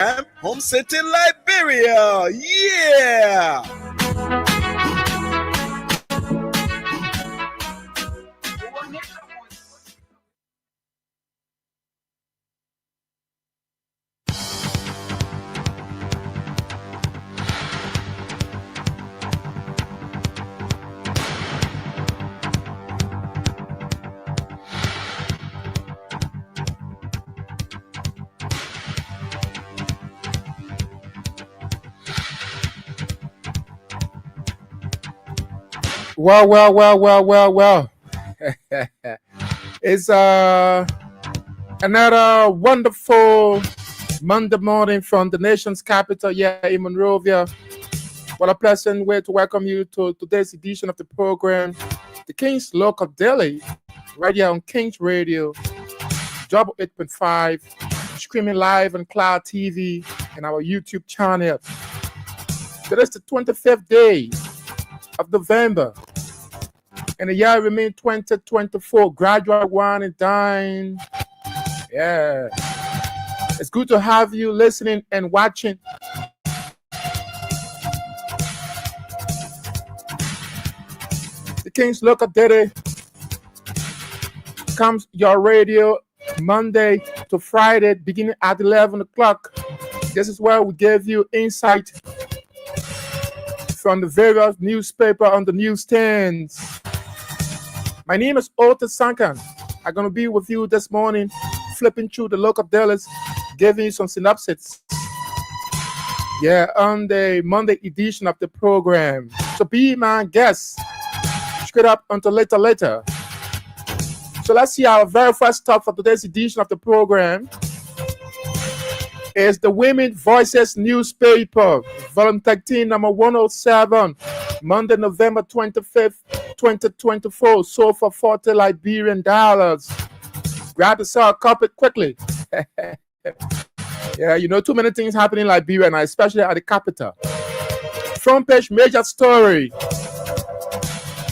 home setting Liberia. Yeah. Well. It's another wonderful Monday morning from the nation's capital, in Monrovia. What a pleasant way to welcome you to today's edition of the program, the King's Local Daily, right here on King's Radio, double 8.5, streaming live on Cloud TV and our YouTube channel. Today is the 25th day of November, and the year remains 2024, gradual one and dine. Yeah. It's good to have you listening and watching. The King's Local Daily comes your radio Monday to Friday, beginning at 11 o'clock. This is where we give you insight from the various newspapers on the newsstands. My name is Ota Sankan. I'm going to be with you this morning, flipping through the local dailies, giving you some synopsis. On the Monday edition of the program. So be my guest. Straight up until later. So let's see our very first stop for today's edition of the program is the Women Voices newspaper, volume 13, number 107, Monday, November 25th, 2024, sold for $40 Liberian. Grab yourself a copy quickly. Too many things happening in Liberia now, especially at the capital. Front page major story.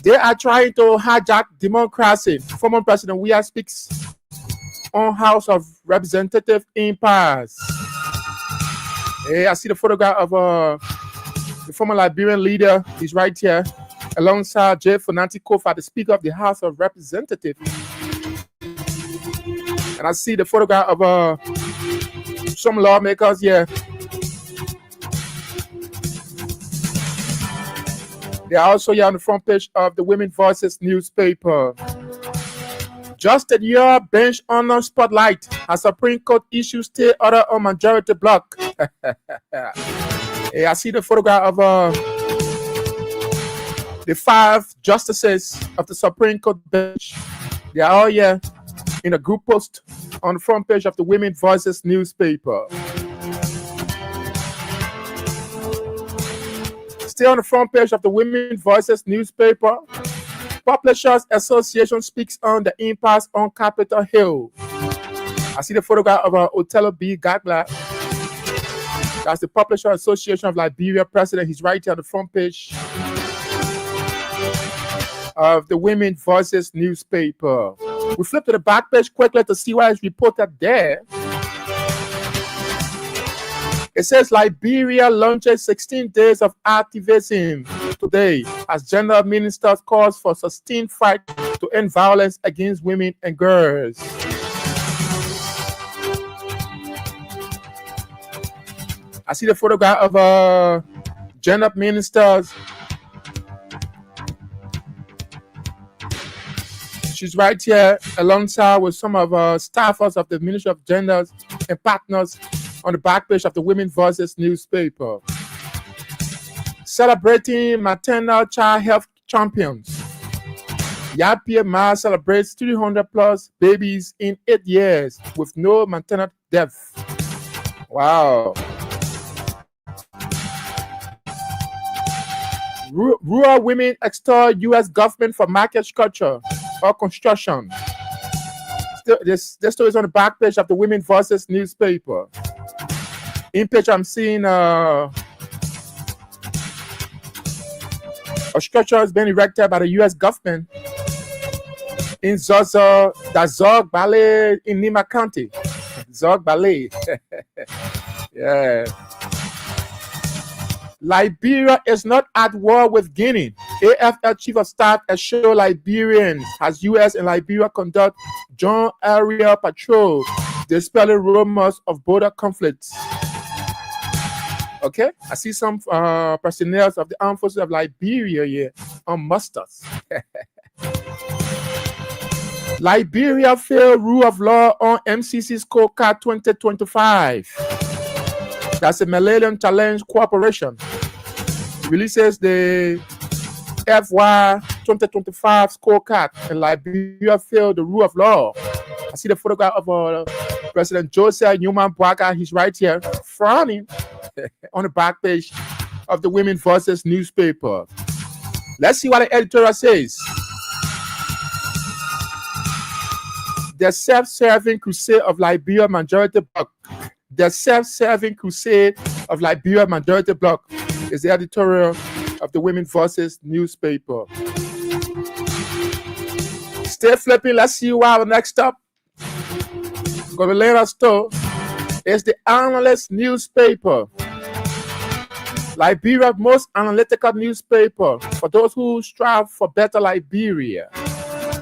They are trying to hijack democracy. Former President Weah speaks on House of Representative impasse. I see the photograph of the former Liberian leader. He's right here, alongside J. Fonati Kofa, the Speaker of the House of Representatives. And I see the photograph of some lawmakers here. They are also here on the front page of the Women Voices newspaper. Just a year bench honor spotlight as Supreme Court issues stay order on majority block. I see the photograph of the 5 justices of the Supreme Court bench. They are all here in a group post on the front page of the Women Voices newspaper. Still on the front page of the Women Voices newspaper, Publishers Association speaks on the impasse on Capitol Hill. I see the photograph of Othello B. Gagla. That's the Publishers Association of Liberia president. He's right here on the front page of the Women Voices newspaper. We flip to the back page quickly to see what is reported there. It says Liberia launches 16 days of activism today as General Minister calls for sustained fight to end violence against women and girls. I see the photograph of General Ministers. She's right here alongside with some of staffers of the Ministry of Gender and partners on the back page of the Women Voices newspaper. Celebrating maternal child health champions. Yapia Ma celebrates 300 plus babies in 8 years with no maternal death. Wow. Rural women extort U.S. government for market structure or construction. This story is on the back page of the Women Voices newspaper. In page, I'm seeing a structure has been erected by the U.S. government in Zozo, the Zog Ballet in Nima County. Zog Ballet. Yeah. Liberia is not at war with Guinea. AFL Chief of Staff assure Liberians as U.S. and Liberia conduct joint area patrol, dispelling rumors of border conflicts. Okay, I see some personnel of the armed forces of Liberia here on musters. Liberia failed rule of law on MCC scorecard 2025. That's a Millennium Challenge Corporation. Releases the FY 2025 scorecard, and Liberia failed the rule of law. I see the photograph of President Joseph Newman Bwaga. He's right here, frowning on the back page of the Women Voices newspaper. Let's see what the editorial says. The self-serving crusade of Liberia majority bloc. The self-serving crusade of Liberia majority bloc is the editorial of the Women Voices newspaper. Stay flipping. Let's see what next up. Gonna let us know. It's the Analyst newspaper. Liberia's most analytical newspaper for those who strive for better Liberia.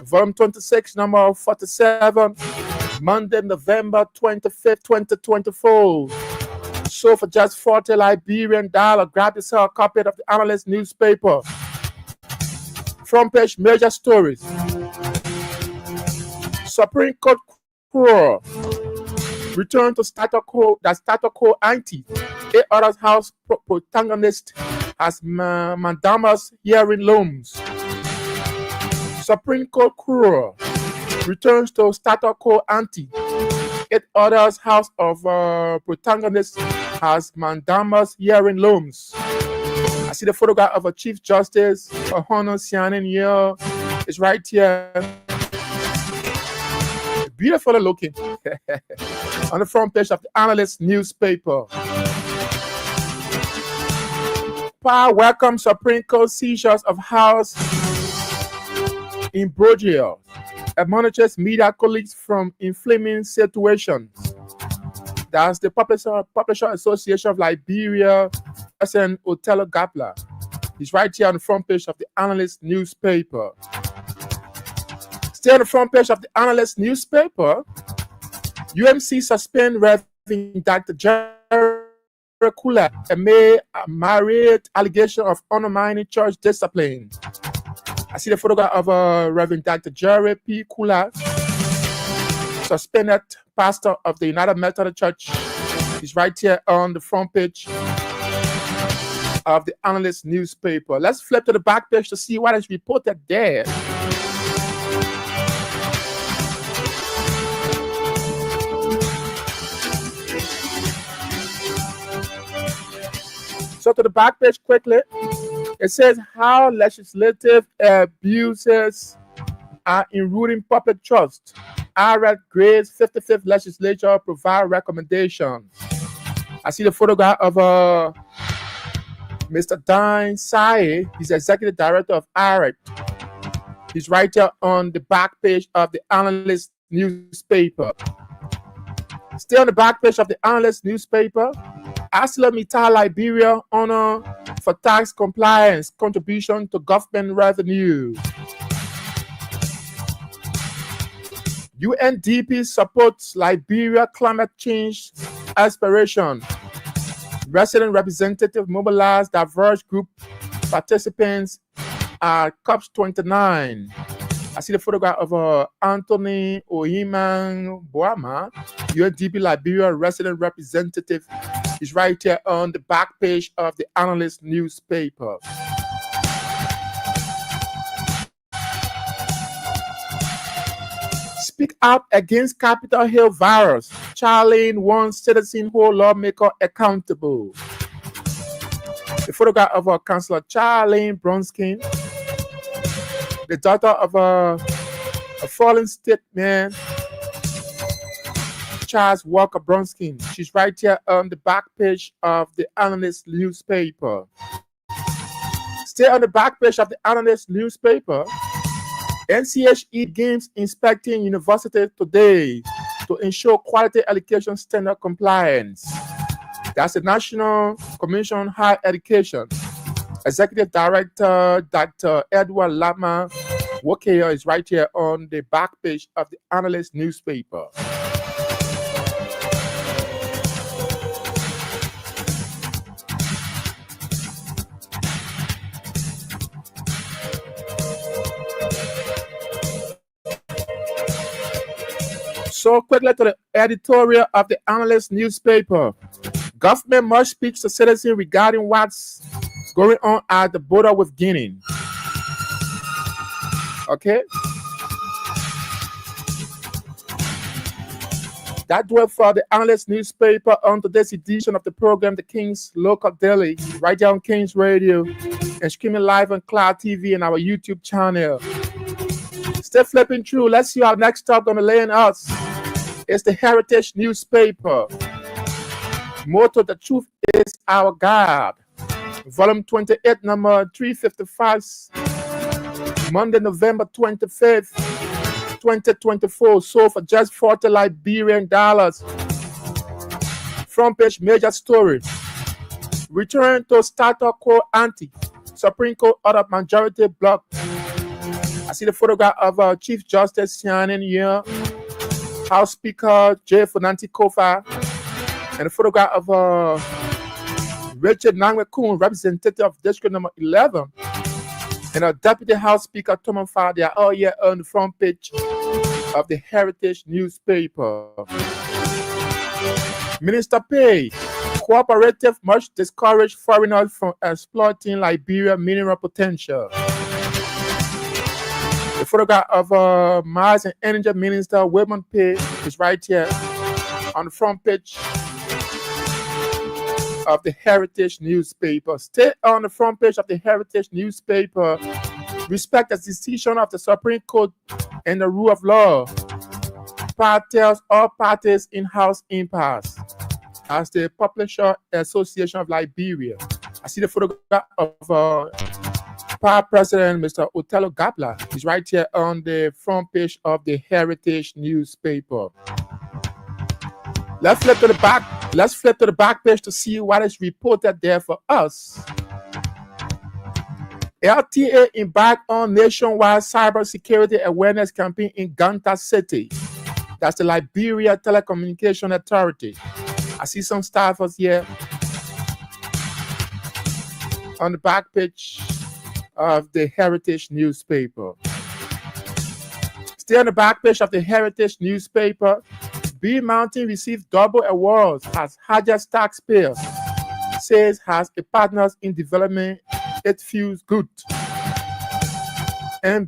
Volume 26, number 47, Monday, November 25th, 2024. So for just $40 Liberian, grab yourself a copy of the Analyst newspaper. Front page major stories. Supreme Court Court return to status quo ante. 8 others house protagonist as mandamus hearing looms. Supreme Court Court returns to status quo ante. 8 others house of protagonists as mandamus hearing looms. I see the photograph of a Chief Justice, Honor Sianin here. It's right here. Beautifully looking on the front page of the Analyst newspaper. Power welcomes Supreme Court seizures of house in Brogiel. Admonishes media colleagues from inflaming situations. That's the Publisher Association of Liberia, President Otello Gabler. He's right here on the front page of the Analyst newspaper. Stay on the front page of the Analyst newspaper. UMC suspend Reverend Dr. Jerry Kula amid a married allegation of undermining church discipline. I see the photograph of Reverend Dr. Jerry P. Kula, suspended pastor of the United Methodist Church. He's right here on the front page of the Analyst newspaper. Let's flip to the back page to see what is reported there. So to the back page quickly, it says how legislative abuses are eroding public trust. IRAD grades 55th legislature provide recommendations. I see the photograph of Mr. Dan Sae. He's executive director of IRAD. He's right here on the back page of the Analyst newspaper. Still on the back page of the Analyst newspaper, ArcelorMittal Liberia honor for tax compliance contribution to government revenue. UNDP supports Liberia climate change aspiration. Resident representative mobilized diverse group participants at COP29. I see the photograph of Anthony Ohiman Boama, UNDP Liberia resident representative. Is right here on the back page of the Analyst newspaper. Speak out against Capitol Hill virus. Charlene wants citizen hold lawmaker accountable. The photograph of Councillor Charlene Bronskin, the daughter of a fallen state man, Charles Walker Bronskin. She's right here on the back page of the Analyst newspaper. Stay on the back page of the Analyst newspaper. NCHE Games inspecting university today to ensure quality education standard compliance. That's the National Commission on Higher Education. Executive Director Dr. Edward Lama Wokeya is right here on the back page of the Analyst newspaper. So quickly to the editorial of the Analyst newspaper. Government must speak to citizens regarding what's going on at the border with Guinea. Okay? That was for the Analyst newspaper on today's edition of the program, The King's Local Daily, right here on King's Radio, and streaming live on Cloud TV and our YouTube channel. Stay flipping through. Let's see our next stop going to lay in us. It's the Heritage newspaper. Motto, the truth is our God. Volume 28, number 355, Monday, November 25th, 2024. Sold for just $40 Liberian. Front page major story. Return to status quo ante. Supreme Court order majority block. I see the photograph of Chief Justice Shannon here. House Speaker J. Fonanti Kofa, and a photograph of Richard Nangwekun, representative of District number 11, and a Deputy House Speaker Thomas Farr. They are all here on the front page of the Heritage newspaper. Minister Pay, cooperative must discourage foreigners from exploiting Liberia mineral potential. The photograph of Mines and Energy Minister Wilman Pay is right here on the front page of the Heritage newspaper. Stay on the front page of the Heritage newspaper. Respect the decision of the Supreme Court and the rule of law. Part tells all parties in-house impasse. As the Publisher Association of Liberia. I see the photograph of Past President Mr. Otello Gabla is right here on the front page of the Heritage newspaper. Let's flip to the back. Let's flip to the back page to see what is reported there for us. LTA embarked on nationwide cybersecurity awareness campaign in Ganta City. That's the Liberia Telecommunication Authority. I see some staffers here on the back page of the Heritage newspaper. Still on the back page of the Heritage newspaper, B Mountain received double awards as highest taxpayer, says has a partners in development. It feels good. The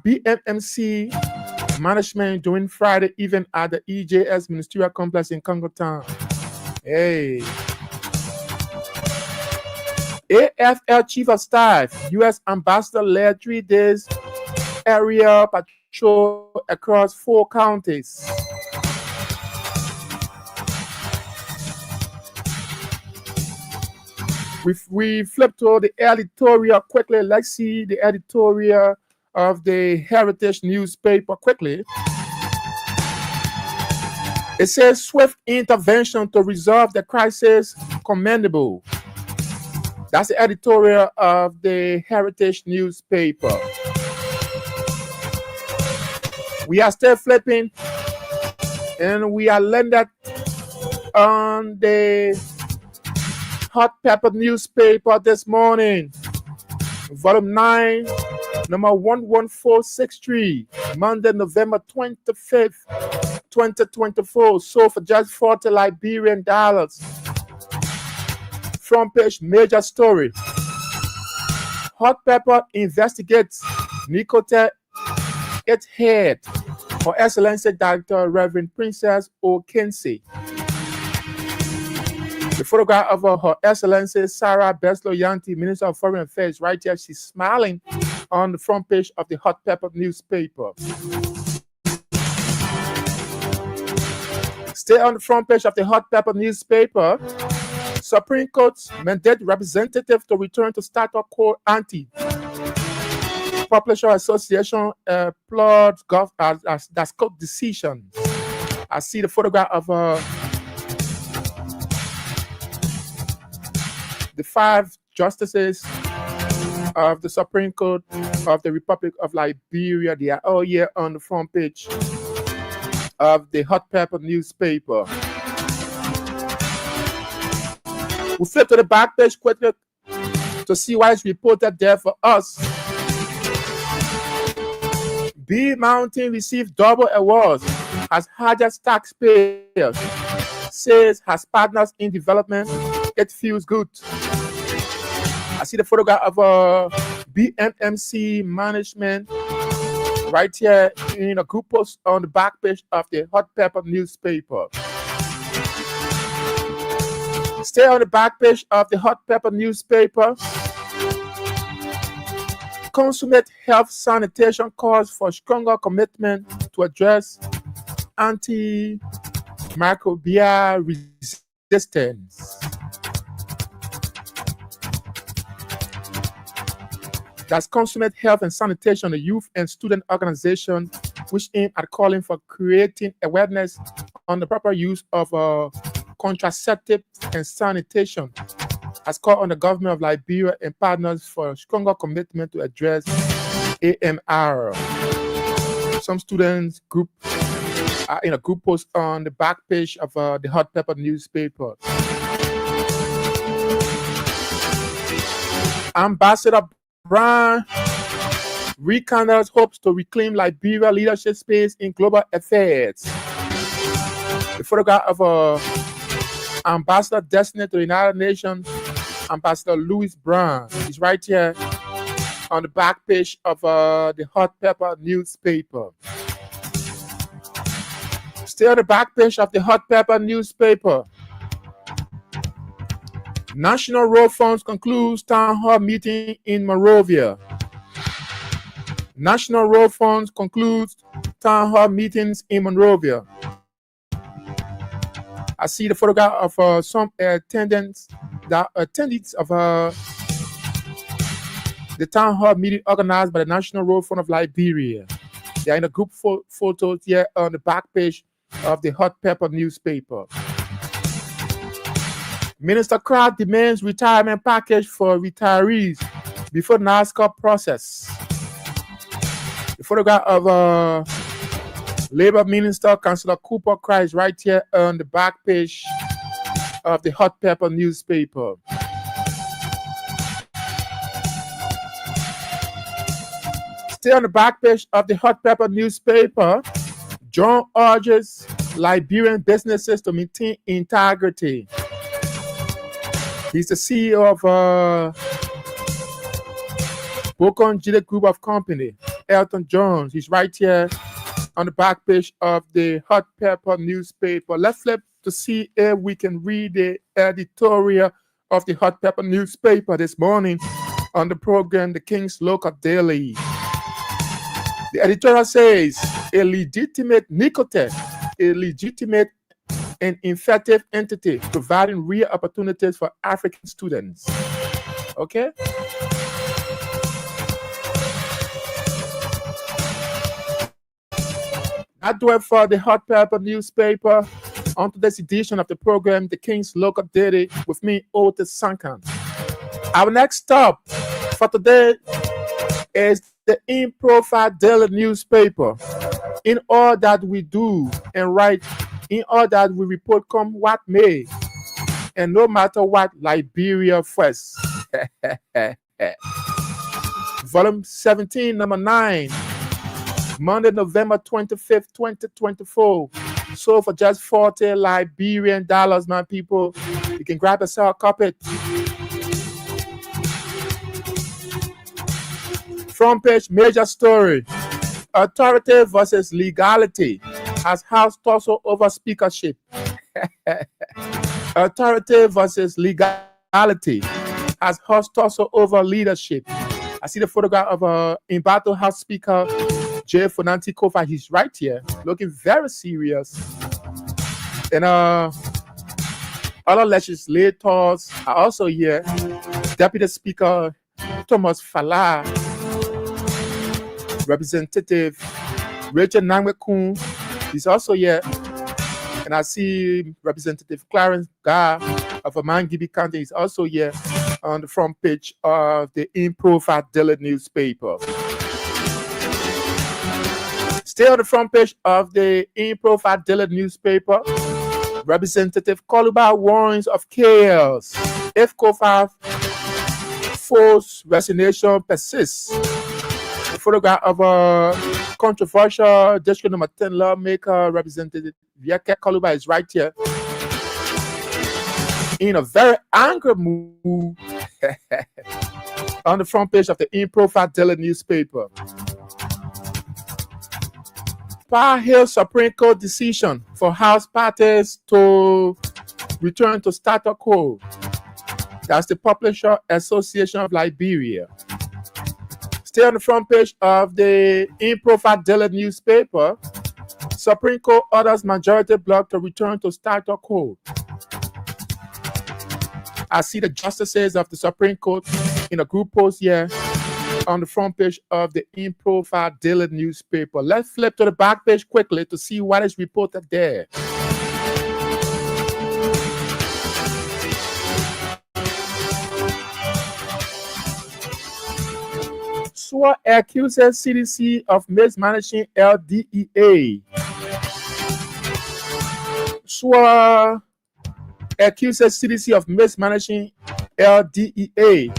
BMMC management during Friday event at the EJS Ministerial Complex in Congo Town. Hey. AFL Chief of Staff, U.S. Ambassador led 3 days area patrol across 4 counties. We flip to the editorial quickly. Let's see the editorial of the Heritage newspaper quickly. It says swift intervention to resolve the crisis commendable. That's the editorial of the Heritage newspaper. We are still flipping, and we are landed on the Hot Pepper newspaper this morning. Volume 9, number 11463, Monday, November 25th, 2024. Sold for just $40 Liberian. Front page major story. Hot Pepper investigates Nicotel its head. Her Excellency Dr. Reverend Princess O'Kinsey. The photograph of Her Excellency Sarah Beslow Yanti, Minister of Foreign Affairs, right here. She's smiling on the front page of the Hot Pepper newspaper. Stay on the front page of the Hot Pepper newspaper. Supreme Court's mandate representative to return to status quo ante. Publisher Association applauds that's court decision. I see the photograph of The 5 justices of the Supreme Court of the Republic of Liberia, they are all here on the front page of the Hot Pepper newspaper. We flip to the back page quickly to see why it's reported there for us. B Mountain received double awards as hardest taxpayers, says has partners in development. It feels good. I see the photograph of BMMC management right here in a group post on the back page of the Hot Pepper newspaper. Stay on the back page of the Hot Pepper newspaper. Consummate health sanitation calls for stronger commitment to address antimicrobial resistance. That's Consummate Health and Sanitation, a youth and student organization which aim at calling for creating awareness on the proper use of contraceptive and sanitation, has called on the government of Liberia and partners for a stronger commitment to address AMR. Some students group are in a group post on the back page of the Hot Pepper newspaper. Ambassador Broom rekindles hopes to reclaim Liberia leadership space in global affairs. The photograph of Ambassador destined to the United Nations, Ambassador Louis Brown, is right here on the back page of the Hot Pepper newspaper. Stay on the back page of the Hot Pepper newspaper. National Road Funds concludes town hall meeting in Monrovia. National Road Funds concludes town hall meetings in Monrovia. I see the photograph of some attendees of the town hall meeting organized by the National Road Fund of Liberia. They are in a group photos here on the back page of the Hot Pepper newspaper. Minister Crowd demands retirement package for retirees before NASCAR process. The photograph of Labor Minister Councillor Cooper Christ right here on the back page of the Hot Pepper newspaper. Stay on the back page of the Hot Pepper newspaper. John urges Liberian businesses to maintain integrity. He's the CEO of Bocon Gillette Group of Company, Elton Jones. He's right here on the back page of the Hot Pepper newspaper. Let's flip to see if we can read the editorial of the Hot Pepper newspaper this morning on the program, The King's Local Daily. The editorial says, a legitimate nicotine, a legitimate and effective entity providing real opportunities for African students. Okay? That do it for the Hot Pepper newspaper. On today's edition of the program, The King's Local Daily, with me, Otis Sankan. Our next stop for today is the In Profile Daily newspaper. In all that we do and write, in all that we report, come what may, and no matter what, Liberia first. Volume 17, number 9, Monday, November 25th, 2024. Sold for just $40 Liberian dollars, my people. You can grab a soft copy. Front page, major story. Authority versus legality as House tussle over speakership. Authority versus legality as House tussle over leadership. I see the photograph of Imbato House Speaker J. Fonanti Kofa. He's right here, looking very serious. And other legislators are also here. Deputy Speaker Thomas Fala, Representative Rachel Nangwekun, he's also here. And I see Representative Clarence Gar of Amangibi County is also here. on the front page of the In-Profile Daily newspaper. Stay on the front page of the In-Profile Daily newspaper. Representative Koluba warns of chaos if Kofa forced resignation persists. A photograph of a controversial District Number 10 lawmaker, Representative Yeke Koluba, is right here in a very angry mood on the front page of the In-Profile Daily newspaper. Power Hill Supreme Court decision for House parties to return to status quo. That's the Publisher Association of Liberia. Stay on the front page of the In-Profile Daily newspaper. Supreme Court orders majority bloc to return to status quo. I see the justices of the Supreme Court in a group post here on the front page of the In-Profile Daily newspaper. Let's flip to the back page quickly to see what is reported there. SWA accuses CDC of mismanaging LDEA. SWA accuses CDC of mismanaging LDEA.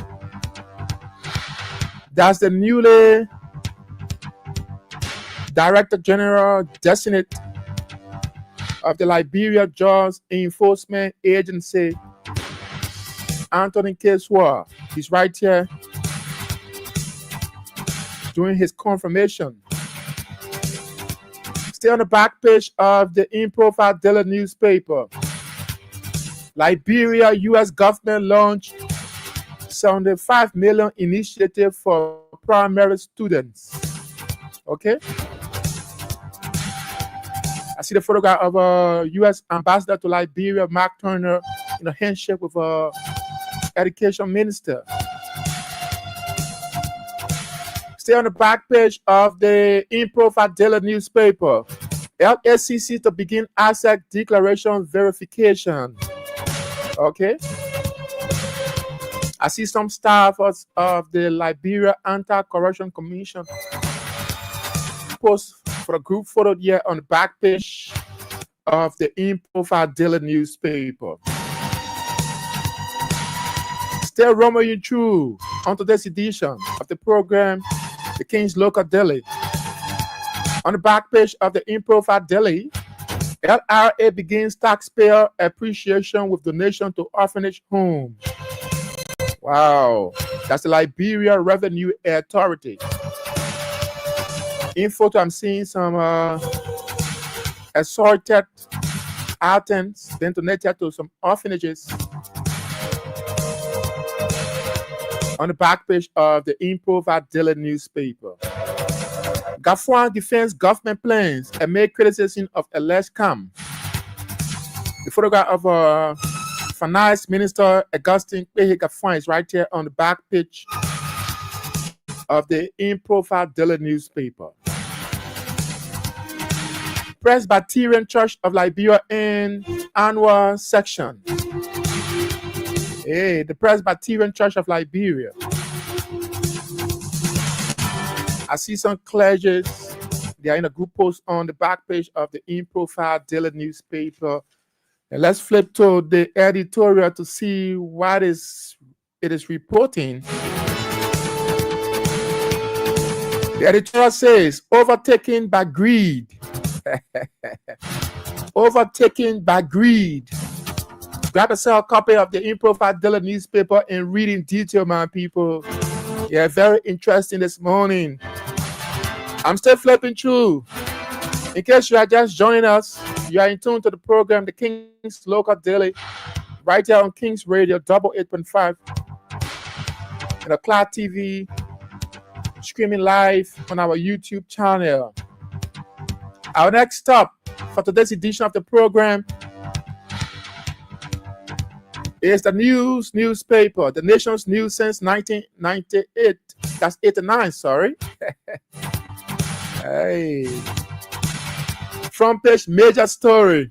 That's the newly Director General Designate of the Liberia Drugs Enforcement Agency, Anthony Keswa. He's right here doing his confirmation. Stay on the back page of the In-Profile Daily newspaper. Liberia U.S. government launched $75 million initiative for primary students. Okay. I see the photograph of a U.S. ambassador to Liberia, Mark Turner, in a handshake with a education minister. Stay on the back page of the In-Profile Daily newspaper. LSCC to begin asset declaration verification. Okay. I see some staff of the Liberia Anti-Corruption Commission post for a group photo here on the back page of the In-Profile Daily newspaper. Still roaming through on today's edition of the program, The King's Local Daily. On the back page of the In-Profile Daily, LRA begins taxpayer appreciation with donation to orphanage homes. Wow, that's the Liberia Revenue Authority. In photo, I'm seeing some assorted items being donated to some orphanages. On the back page of the In-Profile Daily newspaper. Gafuan defends government plans amid criticism of alleged scam. The photograph of Finance Minister Augustine Gafuan is right here on the back page of the In-Profile Daily newspaper. Presbyterian Church of Liberia in annual section. Hey, the Presbyterian Church of Liberia. I see some clergies. They are in a group post on the back page of the In-Profile Daily newspaper. And let's flip to the editorial to see what it is reporting. The editorial says, overtaken by greed. Overtaken by greed. Grab yourself a copy of the In-Profile Daily newspaper and read in detail, my people. Yeah, very interesting this morning. I'm still flipping through. In case you are just joining us, you are in tune to the program, The King's Local Daily, right here on King's Radio, 88.5, and a Cloud TV, streaming live on our YouTube channel. Our next stop for today's edition of the program is the newspaper, the nation's news since 1998. That's 89, sorry. Hey. Front page major story.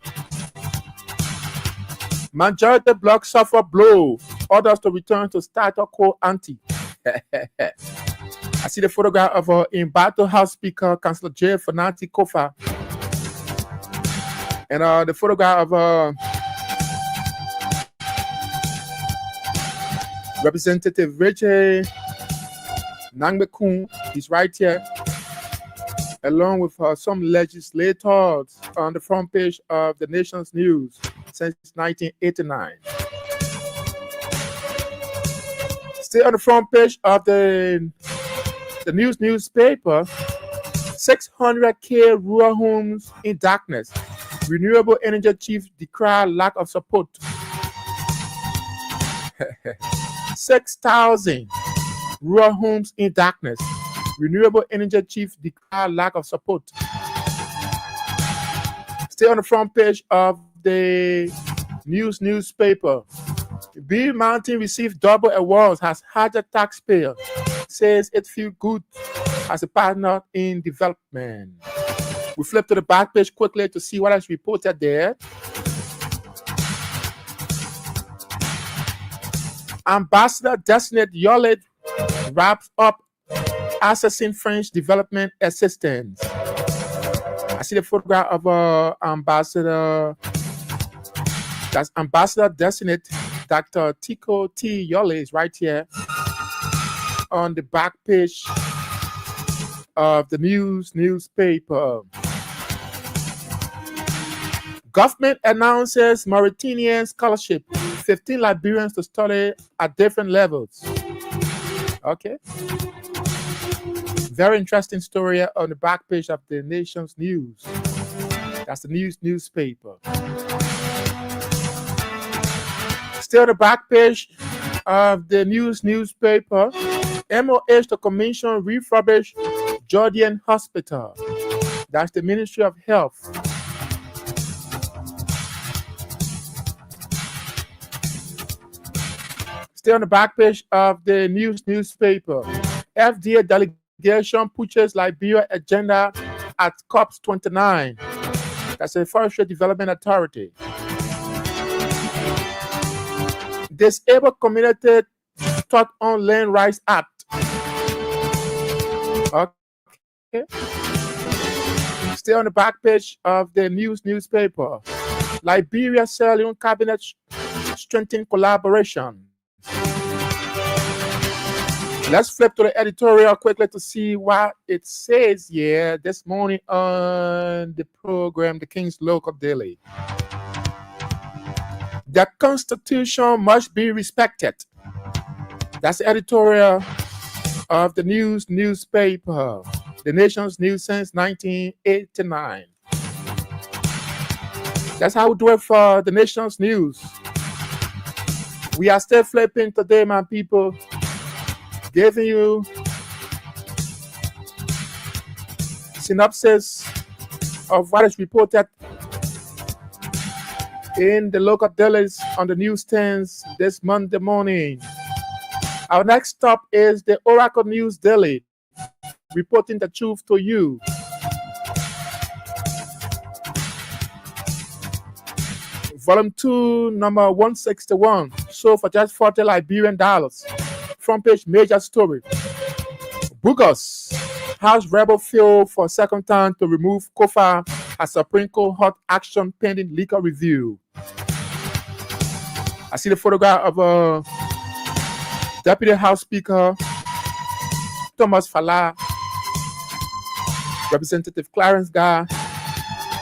Majority bloc suffer blow. Orders to return to status quo ante. I see the photograph of in Battle House Speaker, Councillor J. Fanati Kofa. And the photograph of Representative Richard Nangmekun. He's right here, along with some legislators on the front page of the nation's news since 1989. Still on the front page of the newspaper, 600K rural homes in darkness. Renewable energy chief declare lack of support. 6,000 rural homes in darkness. Renewable energy chief declare lack of support. Still on the front page of the newspaper. Bill Mountain received double awards as higher taxpayer. Says it feels good as a partner in development. We flip to the back page quickly to see what is reported there. Ambassador Designate Yolet wraps up assessing French development assistance. I see the photograph of Ambassador. That's Ambassador Designate Dr. Tico T. Yole is right here on the back page of the newspaper. Government announces Mauritanian scholarship. 15 Liberians to study at different levels. Okay. Very interesting story on the back page of the nation's news. That's the newspaper. Still on the back page of the newspaper, MOH to commission refurbish Jordan Hospital. That's the Ministry of Health. Still on the back page of the newspaper, FDA delegation pushes Liberia agenda at COP 29. That's the Forestry Development Authority. Disabled Community Talk on Land Rights Act. Okay. Still on the back page of the newspaper, Liberia Sierra Leone Cabinet strengthen collaboration. Let's flip to the editorial quickly to see what it says here this morning on the program, The King's Local Daily. The Constitution must be respected. That's the editorial of the newspaper, the nation's news since 1989. That's how we do it for the nation's news. We are still flipping today, my people, giving you synopsis of what is reported in the local dailies on the newsstands this Monday morning. Our next stop is the Oracle News Daily, reporting the truth to you. Volume 2, number 161, sold for just $40 Liberian. Front page major story. Bogus. House rebel failed for second time to remove Kofa as Supreme Court hot action pending legal review. I see the photograph of Deputy House Speaker Thomas Fala, Representative Clarence Gar,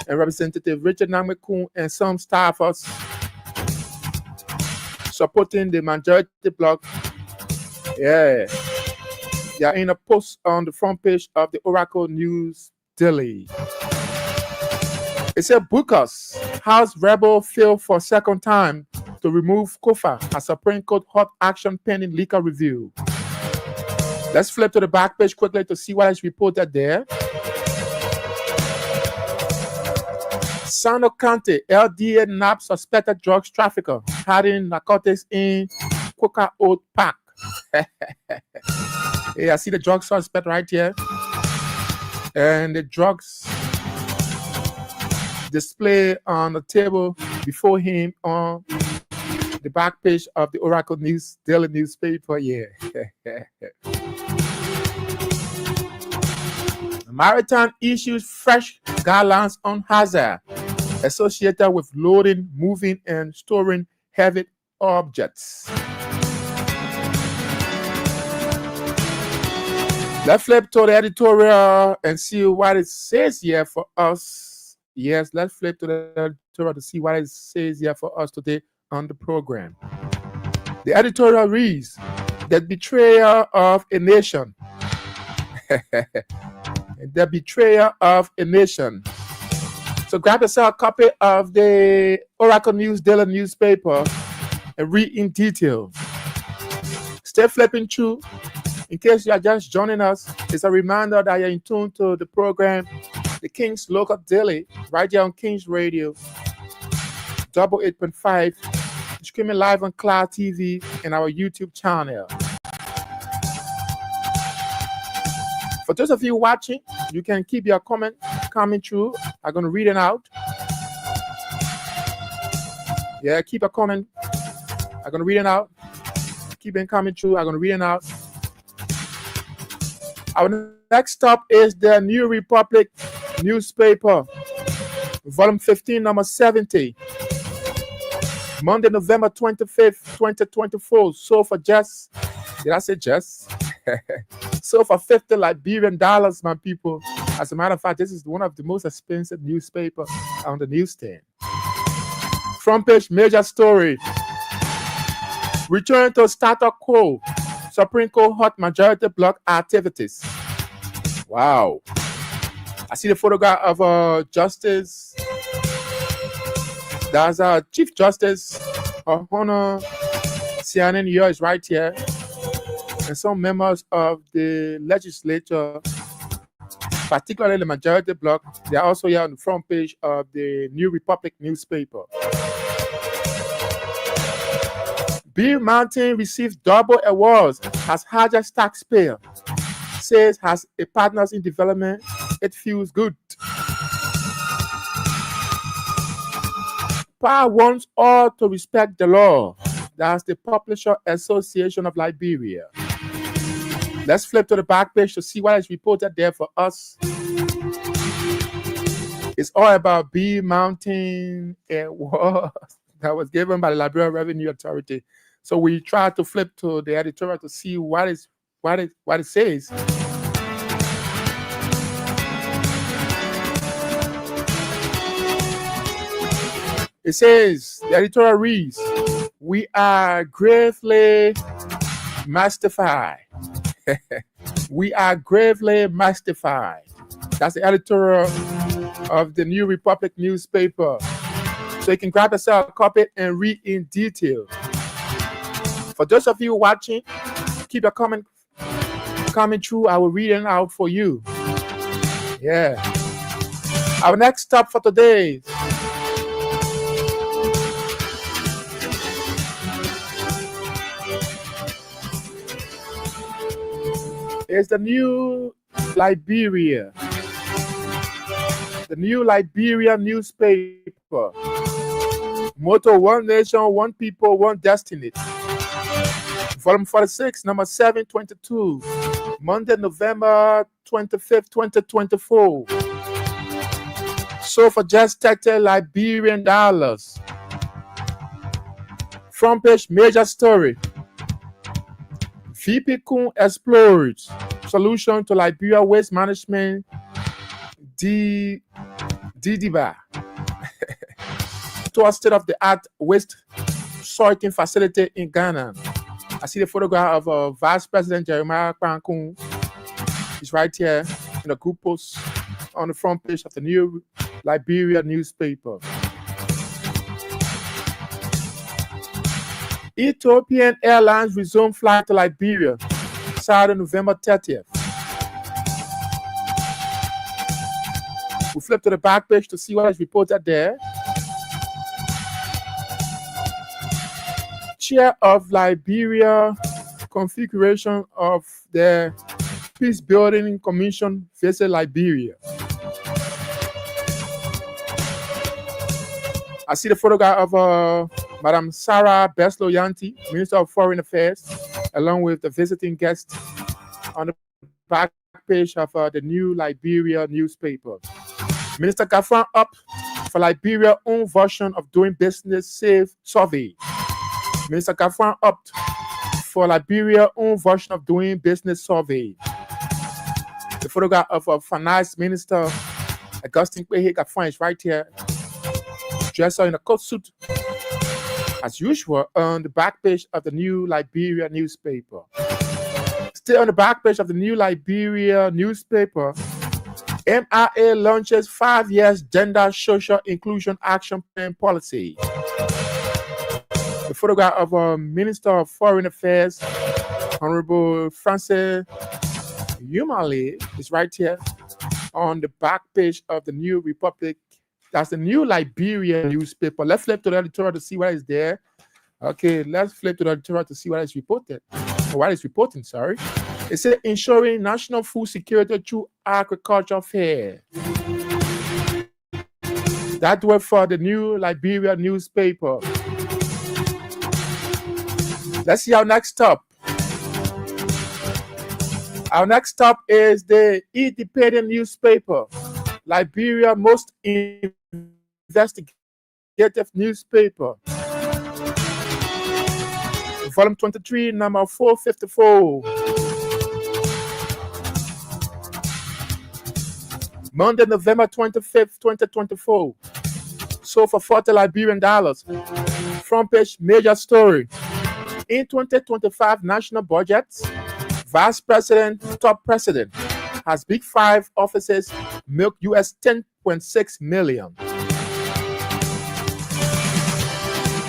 and Representative Richard Nangmekun, and some staffers supporting the majority bloc. Yeah, they are in a post on the front page of the Oracle News Daily. It said, Bookers, House rebel failed for second time to remove Kofa as Supreme Court hot action pending legal review. Let's flip to the back page quickly to see what is reported there. Sano County, LDA nabbed suspected drugs trafficker hiding narcotics in Coca Oat Park. Yeah, I see the drug suspect right here. And the drugs display on the table before him on the back page of the Oracle News Daily newspaper. Yeah. Maritime issues fresh guidelines on hazard associated with loading, moving, and storing heavy objects. Let's flip to the editorial and see what it says here for us. Yes, let's flip to the editorial to see what it says here for us today on the program. The editorial reads, "The betrayal of a nation." The betrayal of a nation. So grab yourself a copy of the Oracle News Daily newspaper and read in detail. Stay flipping through. In case you are just joining us, it's a reminder that you're in tune to the program, the King's Local Daily, right here on King's Radio, 88.5, streaming live on Cloud TV and our YouTube channel. For those of you watching, you can keep your comment coming through. I'm going to read it out. Yeah, keep a comment. I'm going to read it out. Keep it coming through. I'm going to read it out. Our next stop is the New Republic newspaper, volume 15, number 70. Monday, November 25th, 2024. So for just, did I say just? So for $50 Liberian, my people. As a matter of fact, this is one of the most expensive newspapers on the newsstand. Front page major story. Return to status quo. Supreme Court hot majority block activities. Wow. I see the photograph of Justice. That's Chief Justice Honor CNN here is right here. And some members of the legislature, particularly the majority bloc, they are also here on the front page of the New Republic newspaper. Bill Mountain received double awards as largest taxpayer. Says has a partners in development. It feels good. Power wants all to respect the law. That's the Publisher Association of Liberia. Let's flip to the back page to see what is reported there for us. It's all about Bill Mountain Award that was given by the Liberia Revenue Authority. So we try to flip to the editorial to see what it says. It says, the editorial reads, "We are gravely mystified." We are gravely mystified. That's the editorial of the New Republic newspaper. So you can grab yourself a copy and read in detail. For those of you watching, keep your comment coming through. I will read it out for you. Yeah. Our next stop for today is the New Liberia. The New Liberia newspaper. Motto: One Nation, One People, One Destiny. Volume 46, number 722. Monday, November 25th, 2024. So for just $30 Liberian. Front page major story. VP Kun explores solution to Liberia waste management DDBA to a state-of-the-art waste sorting facility in Ghana. I see the photograph of Vice President Jeremiah Kun. He's right here in a group post on the front page of the New Liberia newspaper. Ethiopian Airlines resumed flight to Liberia, Saturday, November 30th. We flip to the back page to see what is reported there. Chair of Liberia configuration of the Peace Building Commission visit Liberia. I see the photograph of Madam Sarah Besloyanti, Minister of Foreign Affairs, along with the visiting guest on the back page of the New Liberia newspaper. Minister Gafran up for Liberia's own version of doing business safe survey. Minister Gafran up for Liberia's own version of doing business survey. The photograph of a finance minister, Augustine Kwehe Gafran, is right here, dressed in a coat suit, as usual, on the back page of the New Liberia newspaper. Still on the back page of the New Liberia newspaper, MIA launches 5 years gender social inclusion action plan policy. The photograph of a Minister of Foreign Affairs, Honorable Francis Yumale, is right here on the back page of the New Republic. That's the New Liberia newspaper. Let's flip to the editorial to see what is there. Okay, let's flip to the editorial to see what is reported. Or what is reporting, sorry. It says ensuring national food security through agriculture fair. That was for the New Liberia newspaper. Let's see our next stop. Our next stop is the Independent newspaper, Liberia's most investigative newspaper. Volume 23, number 454. Monday, November 25th, 2024. Sold for $40 Liberian. Front page major story. In 2025 national budget, Vice President, top president, has big 5 offices, milk US 10.6 million.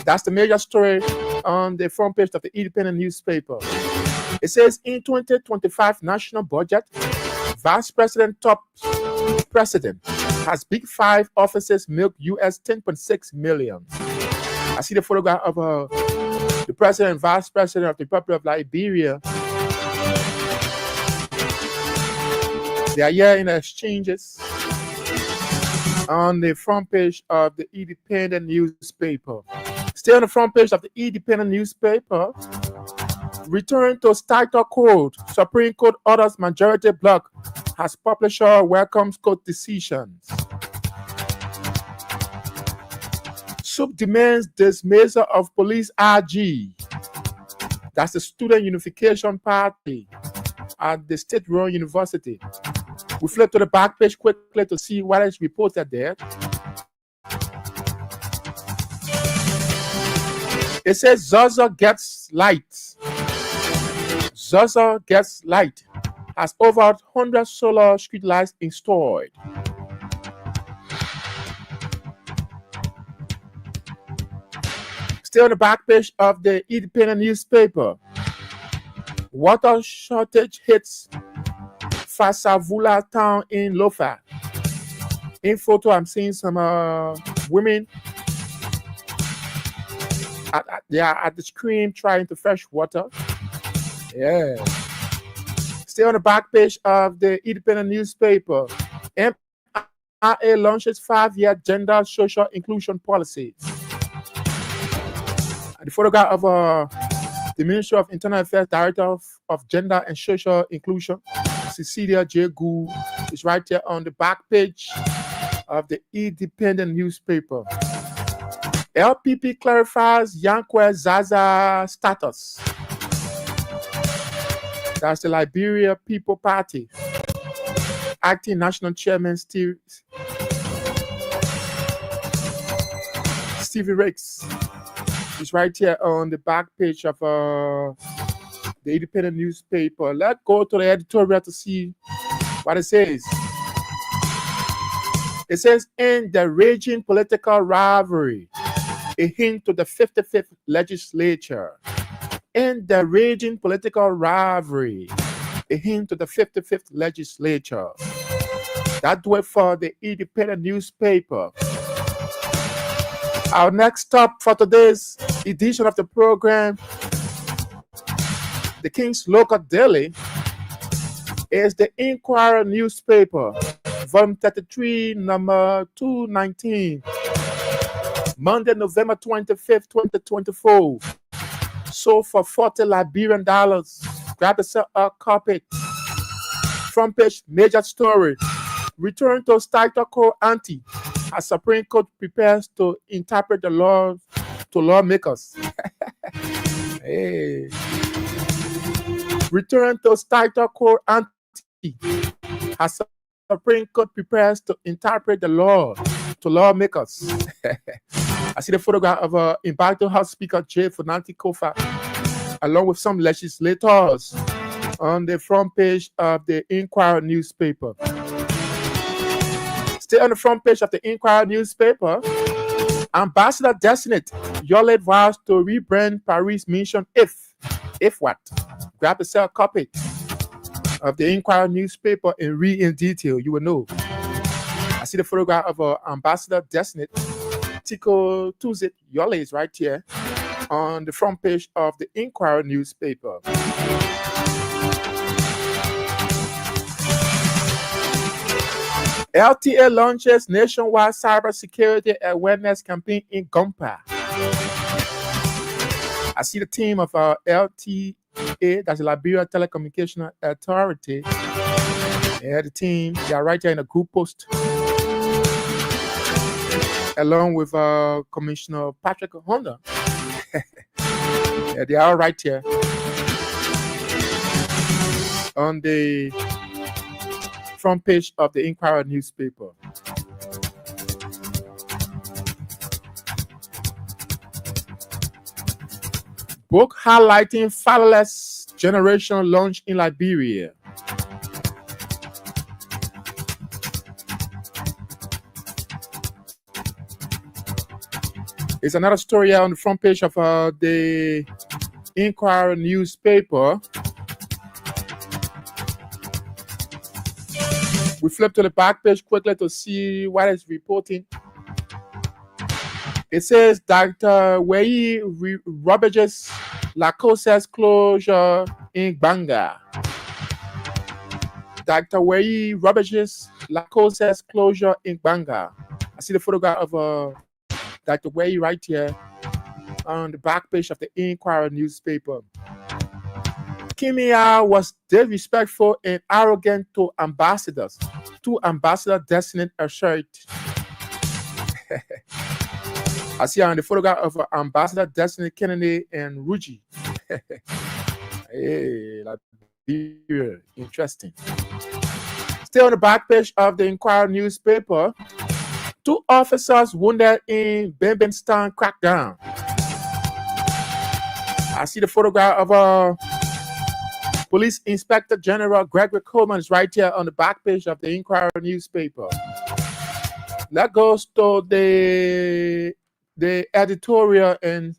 That's the major story on the front page of the Independent newspaper. It says in 2025 national budget, Vice President, top president, has big 5 offices, milk US 10.6 million. I see the photograph of the president and vice president of the Republic of Liberia. They are here in exchanges on the front page of the Independent newspaper. Still on the front page of the Independent newspaper, return to starter code. Supreme Court orders majority block as publisher welcomes court decisions. SUP demands dismissal of police RG. That's the Student Unification Party at the state-run university. We flip to the back page quickly to see what is reported there. It says Zaza gets light. Zaza gets light. Has over 100 solar street lights installed. Still on the back page of the Independent newspaper. Water shortage hits Fasavula town in Lofa. In photo, I'm seeing some women. They are at the stream trying to fetch water. Yeah. Still on the back page of the Independent newspaper. MIA launches 5-year gender social inclusion policy. The photograph of the Ministry of Internal Affairs Director of Gender and Social Inclusion, Cecilia J. Gould, is right there on the back page of the Independent newspaper. LPP clarifies Yankwe Zaza status. That's the Liberia People Party. Acting National Chairman Stevie Riggs is right here on the back page of the Independent newspaper. Let's go to the editorial to see what it says. It says, in the raging political rivalry, a hint to the 55th legislature. In the raging political rivalry, a hint to the 55th legislature. That went for the Independent newspaper. Our next stop for today's edition of the program, the King's Local Daily, is the Inquirer newspaper, volume 33, number 219. Monday, November 25th, 2024. Sold for $40 Liberian. Grab yourself a copy. Front page, major story. Return to Status Quo Ante as Supreme Court prepares to interpret the law to lawmakers. Hey. Return to Status Quo Ante as Supreme Court prepares to interpret the law to lawmakers. I see the photograph of Embattled House Speaker J. Fernandes Kofa, along with some legislators, on the front page of the Inquirer newspaper. Stay on the front page of the Inquirer newspaper. Ambassador Designate Yolette vows to rebrand Paris mission if what? Grab yourself a copy of the Inquirer newspaper and read in detail. You will know. I see the photograph of Ambassador Designate Tico Tuzit Yole is right here on the front page of the Inquirer newspaper. LTA launches nationwide cybersecurity awareness campaign in Gompa. I see the team of LTA, that's the Liberia Telecommunication Authority. Yeah, the team, they are right here in a group post, along with Commissioner Patrick Honda. Yeah, they are right here on the front page of the Inquirer newspaper. Book highlighting fatherless generation launch in Liberia. It's another story here on the front page of the Inquirer newspaper. We flip to the back page quickly to see what is reporting. It says Dr. Wei rubbages Lacoste's closure in Banga. Dr. Wei rubbages Lacoste's closure in Banga. I see the photograph of Dr. Wei right here on the back page of the Inquirer newspaper. Kimia was disrespectful and arrogant to ambassadors. Two ambassador Designate assured. I see on the photograph of Ambassador Designate Kennedy and Ruji. Hey, Liberia, interesting. Still on the back page of the Inquirer newspaper. 2 officers wounded in Bembenstown crackdown. I see the photograph of Police Inspector General Gregory Coleman is right here on the back page of the Inquirer newspaper. Let's go to the editorial and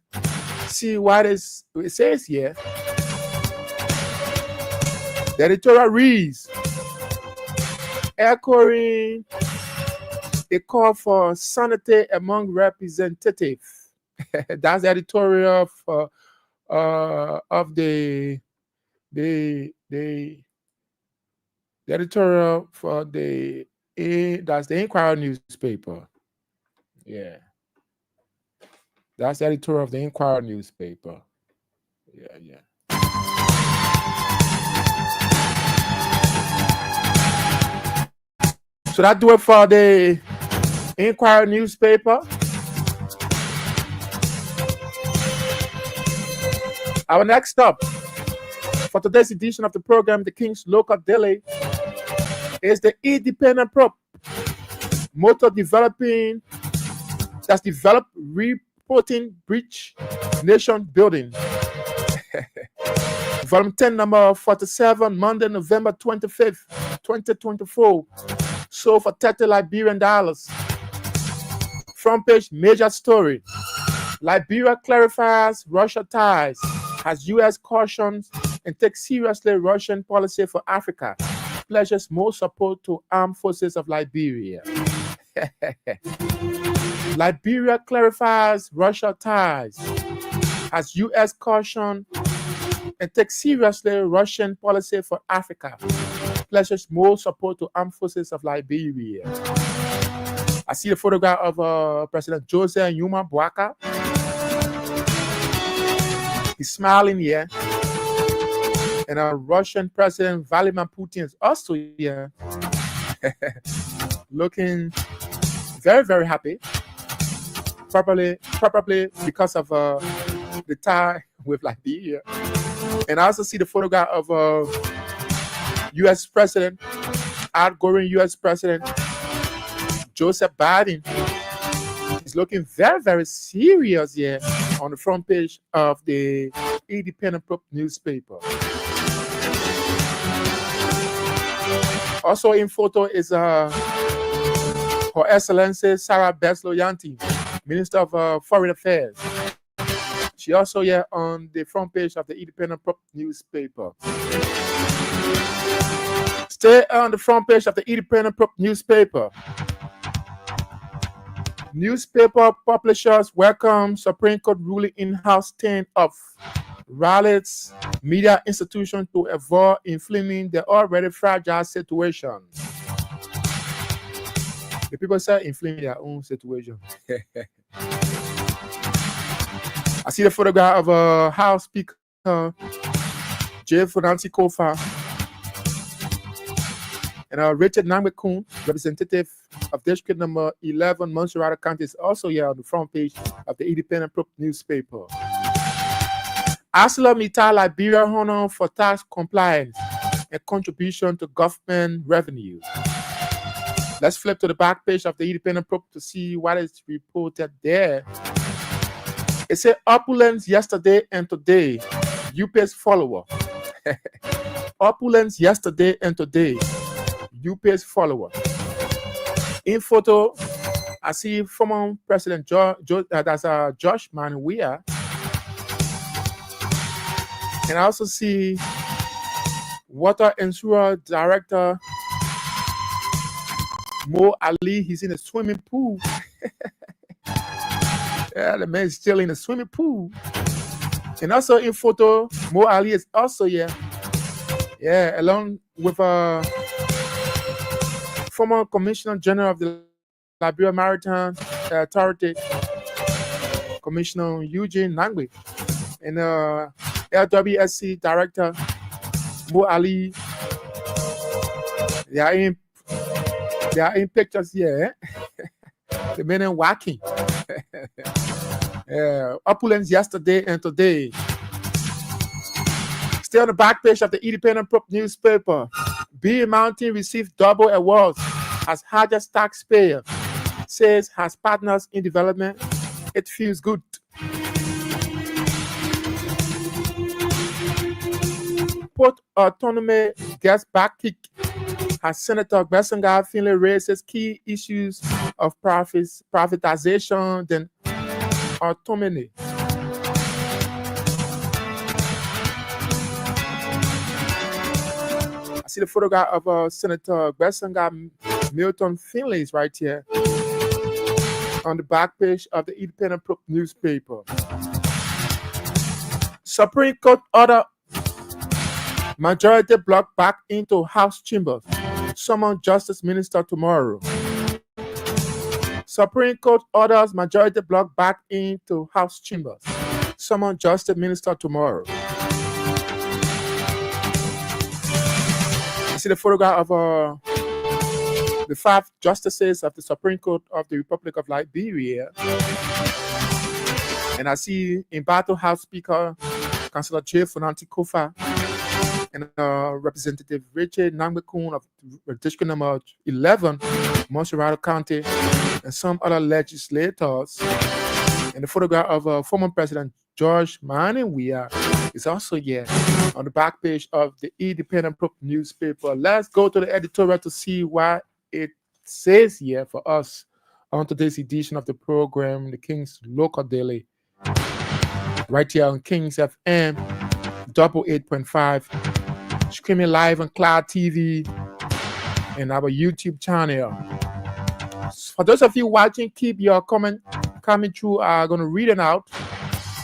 see what it says here. The editorial reads, echoing a call for sanity among representatives. That's the editorial of the editorial for that's the Inquirer newspaper. Yeah. That's the editor of the Inquirer newspaper. Yeah. So that do it for the Inquirer newspaper. Our next stop for today's edition of the program, The King's Local Daily, is the Independent Probe motor developing that's developed reporting breach nation building. Volume 10, number 47, Monday, November 25th, 2024. Sold for $30 Liberian. Front page, major story. Liberia clarifies Russia ties as U.S. cautions and takes seriously Russian policy for Africa. Pledges more support to armed forces of Liberia. Liberia clarifies Russia ties as U.S. caution and takes seriously Russian policy for Africa. Pledges more support to armed forces of Liberia. I see the photograph of President Joseph Yuma Boaka. He's smiling here. And Russian President Vladimir Putin is also here. Looking very, very happy. Probably because of the tie with Liberia. And I also see the photograph of U.S. President, outgoing U.S. President Joseph Biden. He's looking very, very serious here on the front page of the Independent newspaper. Also in photo is Her Excellency Sarah Beslow Yanti, Minister of Foreign Affairs. She also here on the front page of the Independent newspaper. Stay on the front page of the Independent newspaper. Newspaper publishers welcome Supreme Court ruling in-house stand of Raleigh media institution to avoid inflaming the already fragile situation. The people say inflaming their own situation. I see the photograph of House Speaker J. Nancy Kofa and Richard Nambekun, representative of District Number 11, Montserrat County, is also here on the front page of the Independent newspaper. ArcelorMittal Liberia honor for tax compliance and contribution to government revenue. Let's flip to the back page of the Independent to see what is reported there. It said opulence yesterday and today, UPS follower. Opulence yesterday and today, UPS follower. In photo, I see former President Josh Manuia. And I also see Water and Sewer Director Mo Ali. He's in a swimming pool. Yeah, the man is still in the swimming pool. And also in photo, Mo Ali is also here. Yeah, along with former Commissioner General of the Liberia Maritime Authority, Commissioner Eugene Nangwe, and LWSC Director Mo Ali. They are in pictures here. The men are walking. Opulence yesterday and today. Stay on the back page of the Independent newspaper. B Mountain received double awards as hardest taxpayer. Says has partners in development. It feels good. Port autonomy gets back kick as Senator Besanga Finley raises key issues of privatization than autonomy. I see the photograph of Senator Besanga Milton Finley is right here on the back page of the Independent newspaper. Supreme Court order majority block back into House chambers. Summon Justice Minister tomorrow. Supreme Court orders majority block back into House chambers. Summon Justice Minister tomorrow. I see the photograph of the 5 justices of the Supreme Court of the Republic of Liberia. And I see in battle House Speaker Councillor J. Nancy Kofa and Representative Richard Nambekun of District Number 11, Montserrat County, and some other legislators. And the photograph of former President George Manuia is also here on the back page of the Independent newspaper. Let's go to the editorial to see what it says here for us on today's edition of the program, the King's Local Daily, right here on King's FM 88.5, streaming live on Cloud TV and our YouTube channel. For those of you watching, keep your comment coming through. I'm going to read it out.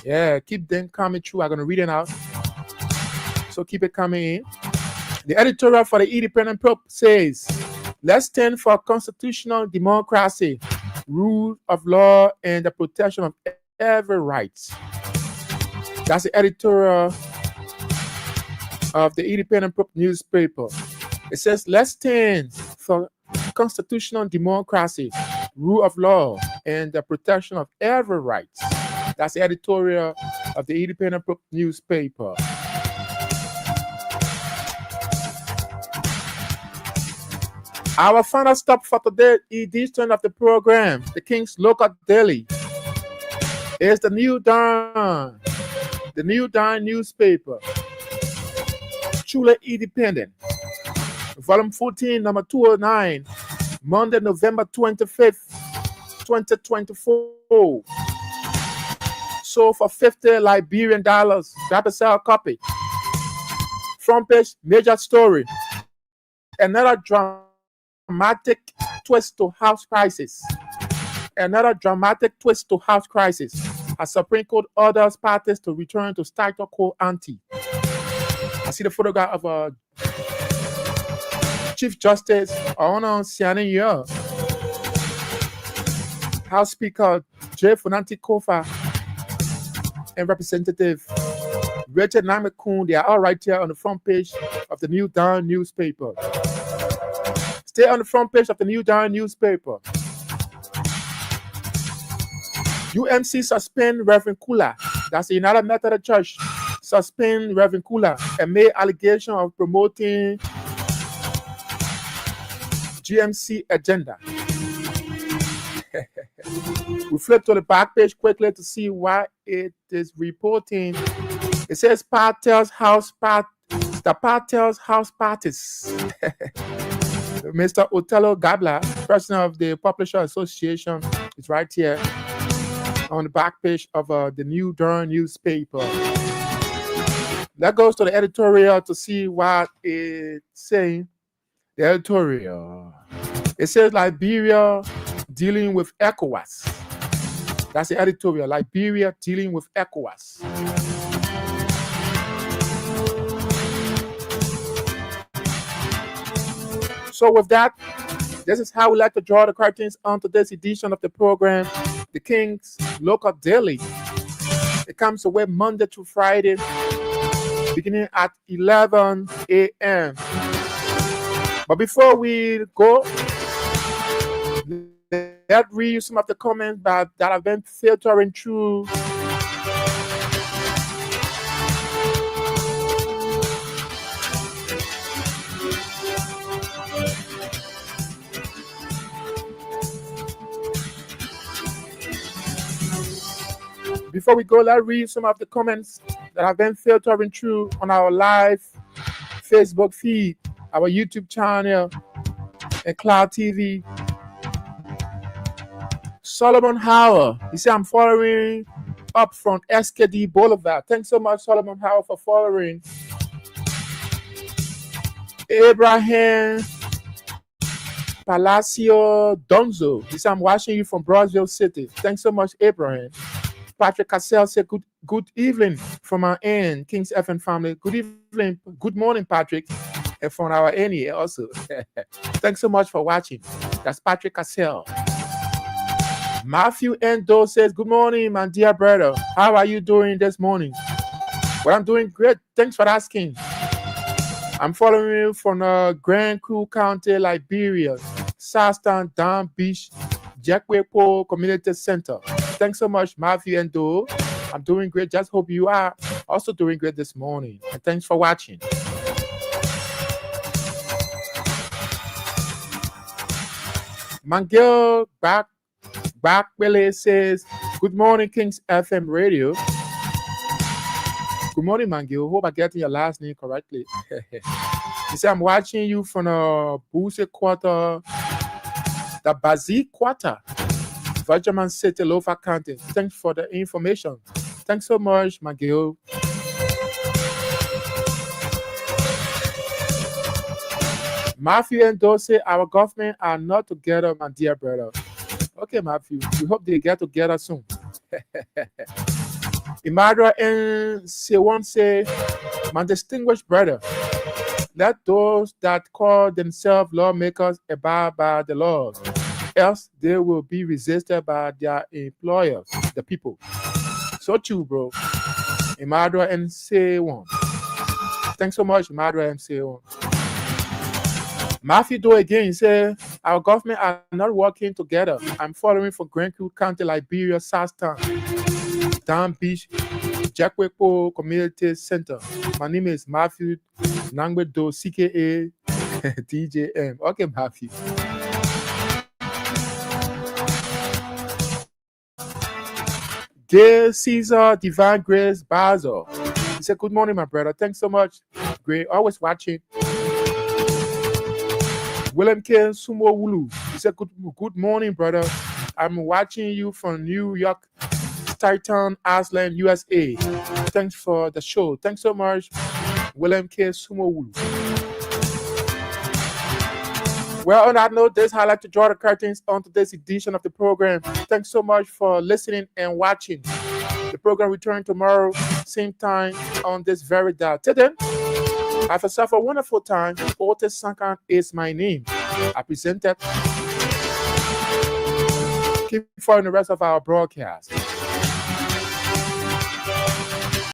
Yeah, keep them coming through. I'm going to read it out. So keep it coming in. The editorial for the Independent says, Let's stand for constitutional democracy, rule of law, and the protection of every right. That's the editorial of the Independent newspaper. It says, let's stand for constitutional democracy, rule of law, and the protection of every right. That's the editorial of the Independent newspaper. Our final stop for today's edition of the program, the King's Local Daily, is the New Dawn newspaper, truly independent. Volume 14, number 209, Monday, November 25th, 2024. Sold for $50 Liberian. Grab a sell copy. Front page, major story. Another dramatic twist to house crisis. Another dramatic twist to house crisis. A Supreme Court orders parties to return to status quo ante. I see the photograph of a Chief Justice Ono Sianiya, House Speaker J. Funanti Kofa, and Representative Richard Namakun. They are all right here on the front page of the New Dawn newspaper. Stay on the front page of the New Dawn newspaper. UMC suspend Reverend Kula. That's the United Methodist Church. Suspend Reverend Kula and made allegation of promoting GMC agenda. We flip to the back page quickly to see what it is reporting. It says Patel's house parties. Mr. Otello Gabla, president of the Publisher Association, is right here on the back page of the New Dawn newspaper. That goes to the editorial to see what it's saying. The editorial. It says Liberia dealing with ECOWAS. That's the editorial. Liberia dealing with ECOWAS. So with that, this is how we like to draw the curtains on today's edition of the program, the King's Local Daily. It comes away Monday to Friday, beginning at 11 a.m. But before we go, let's read some of the comments that have been filtering through. Before we go, let's read some of the comments that have been filtering through on our live Facebook feed, our YouTube channel, and Cloud TV. Solomon Howard, he said, I'm following up from SKD Boulevard. Thanks so much, Solomon Howard, for following. Abraham Palacio Donzo, he said, I'm watching you from Brownsville City. Thanks so much, Abraham. Patrick Cassell said, good evening from our end, King's FM family. Good evening, good morning, Patrick, and from our end here also. Thanks so much for watching. That's Patrick Cassell. Matthew Endo says, good morning, my dear brother. How are you doing this morning? Well, I'm doing great. Thanks for asking. I'm following you from Grand Crew County, Liberia, Southtown, Down Beach, Jackwepo Community Center. Thanks so much, Matthew Endo. I'm doing great. Just hope you are also doing great this morning. And thanks for watching. Mangel Backwele says, good morning, Kings FM Radio. Good morning, Mangel. Hope I get your last name correctly. He said, I'm watching you from Buse Quarter, the Bazi Quarter, Virgin City, Lofa County. Thanks for the information. Thanks so much, Mangel. Matthew and Dose, our government are not together, my dear brother. Okay, Matthew, we hope they get together soon. Imadra and Sewon say, my distinguished brother, let those that call themselves lawmakers abide by the laws, else they will be resisted by their employers, the people. So true, bro. Imadra MC1. Thanks so much, Imadra MC1. Matthew Do again, he said, our government are not working together. I'm following from Grandview County, Liberia, Southtown, Down Beach, Jackwepo Community Center. My name is Matthew Nangwedo, CKA DJM. Okay, Matthew. Dear Caesar Divine Grace Basil. He said, good morning, my brother. Thanks so much. Great. Always watching. William K. Sumo Wulu. He said, good morning, brother. I'm watching you from New York, Titan, Iceland, USA. Thanks for the show. Thanks so much, William K. Sumo Wulu. Well, on that note, this is how I like to draw the curtains on today's edition of the program. Thanks so much for listening and watching. The program returns tomorrow, same time, on this very day. Till then, have yourself a wonderful time. Otis Sankan is my name. I present that. Keep following the rest of our broadcast.